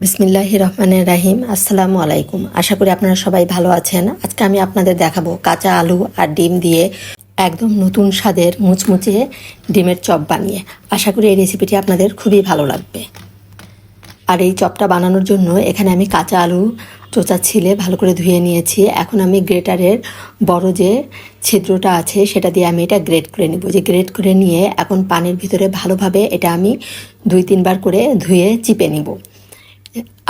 বিসমিল্লাহির রহমানির রাহিম। আসসালামু আলাইকুম। আশা করি আপনারা সবাই ভালো আছেন। আজকে আমি আপনাদের দেখাবো কাঁচা আলু আর ডিম দিয়ে একদম নতুন স্বাদের মুচমুচে ডিমের চপ বানিয়ে। আশা করি এই রেসিপিটি আপনাদের খুবই ভালো লাগবে। আর এই চপটা বানানোর জন্য এখানে আমি কাঁচা আলু চোচা ছিলে ভালো করে ধুয়ে নিয়েছি। এখন আমি গ্রেটারের বড় যে ছিদ্রটা আছে সেটা দিয়ে আমি এটা গ্রেট করে নিব। যে গ্রেট করে নিয়ে এখন পানির ভিতরে ভালোভাবে এটা আমি 2-3 বার করে ধুয়ে চিপে নিব।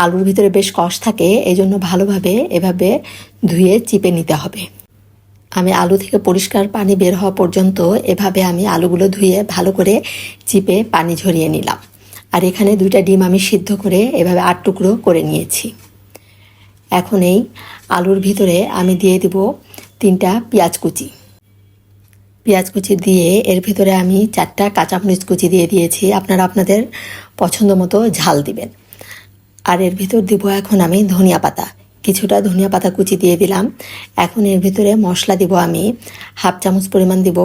আলুর ভিতরে বেশ কষ থাকে, এই জন্য ভালোভাবে এভাবে ধুয়ে চিপে নিতে হবে। আমি আলু থেকে পরিষ্কার পানি বের হওয়া পর্যন্ত এভাবে আমি আলুগুলো ধুয়ে ভালো করে চিপে পানি ঝরিয়ে নিলাম। আর এখানে 2টা ডিম আমি সিদ্ধ করে এভাবে 8 টুকরো করে নিয়েছি। এখন এই আলুর ভিতরে আমি দিয়ে দিব 3টা পেঁয়াজ কুচি। পেঁয়াজ কুচি দিয়ে এর ভিতরে আমি 4টা কাঁচামরিচ কুচি দিয়ে দিয়েছি। আপনারা আপনাদের পছন্দ মতো ঝাল দিবেন। আর এর ভিতর দিব এখন আমি ধনিয়া পাতা, কিছুটা ধনিয়া পাতা কুচি দিয়ে দিলাম। এখন এর ভিতরে মশলা দিব আমি 1/2 চামচ পরিমাণ দিব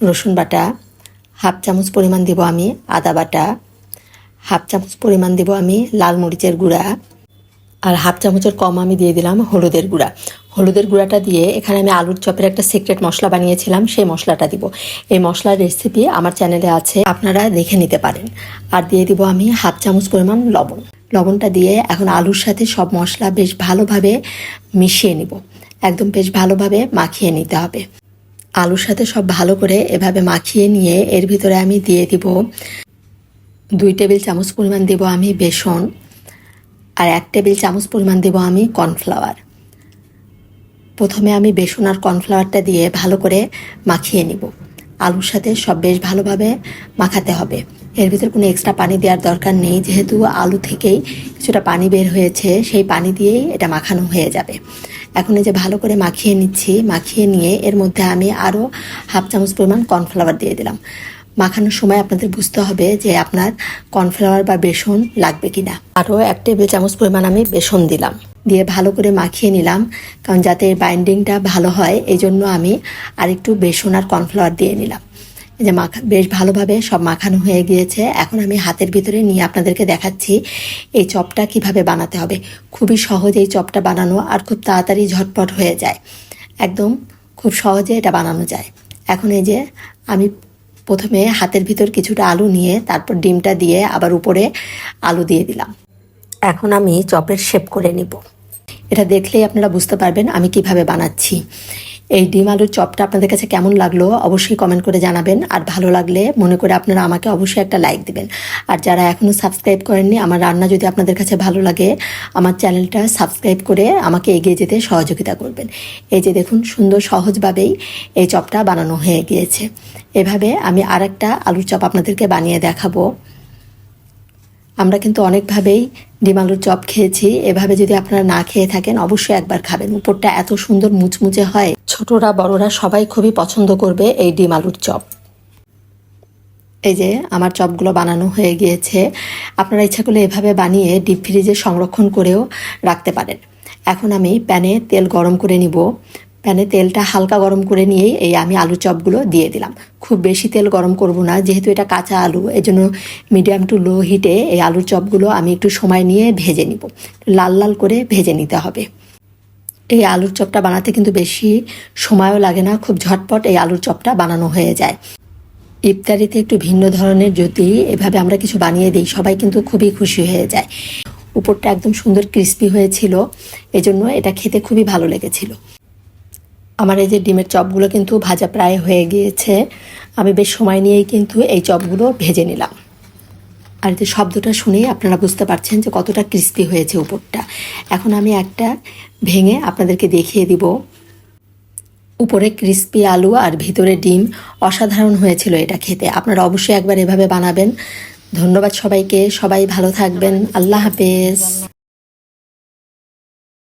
রসুন বাটা, 1/2 চামচ পরিমাণ দিব আমি আদা বাটা, 1/2 চামচ পরিমাণ দিব আমি লাল মরিচের গুঁড়া, আর 1/2 চামচের কম আমি দিয়ে দিলাম হলুদের গুঁড়া। হলুদের গুঁড়াটা দিয়ে এখানে আমি আলুর চপের একটা সিক্রেট মশলা বানিয়েছিলাম, সেই মশলাটা দিব। এই মশলার রেসিপি আমার চ্যানেলে আছে, আপনারা দেখে নিতে পারেন। আর দিয়ে দিব আমি 1/2 চামচ পরিমাণ লবণ। লবণটা দিয়ে এখন আলুর সাথে সব মশলা বেশ ভালোভাবে মিশিয়ে নিব। একদম বেশ ভালোভাবে মাখিয়ে নিতে হবে। আলুর সাথে সব ভালো করে এভাবে মাখিয়ে নিয়ে এর ভিতরে আমি দিয়ে দিব 2 টেবিল চামচ পরিমাণ দেব আমি বেসন, আর 1 টেবিল চামচ পরিমাণ দেব আমি কর্নফ্লাওয়ার। প্রথমে আমি বেসন আর কর্নফ্লাওয়ারটা দিয়ে ভালো করে মাখিয়ে নিব। আলুর সাথে সব বেশ ভালোভাবে মাখাতে হবে। এর ভিতর কোনো এক্সট্রা পানি দেওয়ার দরকার নেই, যেহেতু আলু থেকেই কিছুটা পানি বের হয়েছে, সেই পানি দিয়েই এটা মাখানো হয়ে যাবে। এখন এই যে ভালো করে মাখিয়ে নিচ্ছি, মাখিয়ে নিয়ে এর মধ্যে আমি আরও 1/2 চামচ পরিমাণ কর্নফ্লাওয়ার দিয়ে দিলাম। মাখানোর সময় আপনাদের বুঝতে হবে যে আপনার কর্নফ্লাওয়ার বা বেসন লাগবে কিনা। আরও 1 টেবিল চামচ পরিমাণ আমি বেসন দিলাম, দিয়ে ভালো করে মাখিয়ে নিলাম। কারণ যাতে বাইন্ডিংটা ভালো হয় এই জন্য আমি আরেকটু বেসন আর কর্নফ্লাওয়ার দিয়ে নিলাম। এই যে বেশ ভালোভাবে সব মাখানো হয়ে গিয়েছে। এখন আমি হাতের ভিতরে নিয়ে আপনাদেরকে দেখাচ্ছি এই চপটা কিভাবে বানাতে হবে। খুবই সহজ এই চপটা বানানো, আর খুব তাড়াতাড়ি ঝটপট হয়ে যায়। একদম খুব সহজে এটা বানানো যায়। এখন এই যে আমি প্রথমে হাতের ভিতর কিছুটা আলু নিয়ে তারপর ডিমটা দিয়ে আবার উপরে আলু দিয়ে দিলাম। এখন আমি চপের শেপ করে নিব। এটা দেখলেই আপনারা বুঝতে পারবেন আমি কিভাবে বানাচ্ছি। এই ডিম আলুর চপটা আপনাদের কাছে কেমন লাগলো অবশ্যই কমেন্ট করে জানাবেন। আর ভালো লাগলে মনে করে আপনারা আমাকে অবশ্যই একটা লাইক দিবেন। আর যারা এখনও সাবস্ক্রাইব করেননি, আমার রান্না যদি আপনাদের কাছে ভালো লাগে আমার চ্যানেলটা সাবস্ক্রাইব করে আমাকে এগিয়ে যেতে সহযোগিতা করবেন। এই যে দেখুন সুন্দর সহজভাবেই এই চপটা বানানো হয়ে গিয়েছে। এভাবে আমি আরেকটা আলুর চপ আপনাদেরকে বানিয়ে দেখাবো। আমরা কিন্তু অনেকভাবেই ডিম আলুর চপ খেয়েছি, এভাবে যদি আপনারা না খেয়ে থাকেন অবশ্যই একবার খাবেন। উপরটা এত সুন্দর মুচমুচে হয়, ছোটরা বড়রা সবাই খুবই পছন্দ করবে এই ডিম আলুর চপ। এই যে আমার চপগুলো বানানো হয়ে গিয়েছে। আপনারা ইচ্ছা করলে এভাবে বানিয়ে ডিপ ফ্রিজে সংরক্ষণ করেও রাখতে পারেন। এখন আমি প্যানে তেল গরম করে নিব। প্যানে তেলটা হালকা গরম করে নিয়েই এই আমি আলু চপগুলো দিয়ে দিলাম। খুব বেশি তেল গরম করব না, যেহেতু এটা কাঁচা আলু, এই জন্য মিডিয়াম টু লো হিটে এই আলুর চপগুলো আমি একটু সময় নিয়ে ভেজে নিব। লাল লাল করে ভেজে নিতে হবে। এই আলুর চপটা বানাতে কিন্তু বেশি সময়ও লাগে না, খুব ঝটপট এই আলুর চপটা বানানো হয়ে যায়। ইফতারিতে একটু ভিন্ন ধরনের যদি এভাবে আমরা কিছু বানিয়ে দিই সবাই কিন্তু খুবই খুশি হয়ে যায়। উপরটা একদম সুন্দর ক্রিস্পি হয়েছিল, এজন্য এটা খেতে খুবই ভালো লেগেছিল। আমার এই যে ডিমের চপগুলো কিন্তু ভাজা প্রায় হয়ে গিয়েছে। আমি বেশ সময় নিয়েই কিন্তু এই চপগুলো ভেজে নিলাম। আর যে শব্দটা শুনেই আপনারা বুঝতে পারছেন যে কতটা ক্রিস্পি হয়েছে উপরটা। এখন আমি একটা ভেঙে আপনাদেরকে দেখিয়ে দিব। উপরে ক্রিস্পি আলু আর ভিতরে ডিম, অসাধারণ হয়েছিল এটা খেতে। আপনারা অবশ্যই একবার এভাবে বানাবেন। ধন্যবাদ সবাইকে, সবাই ভালো থাকবেন। আল্লাহ হাফেজ।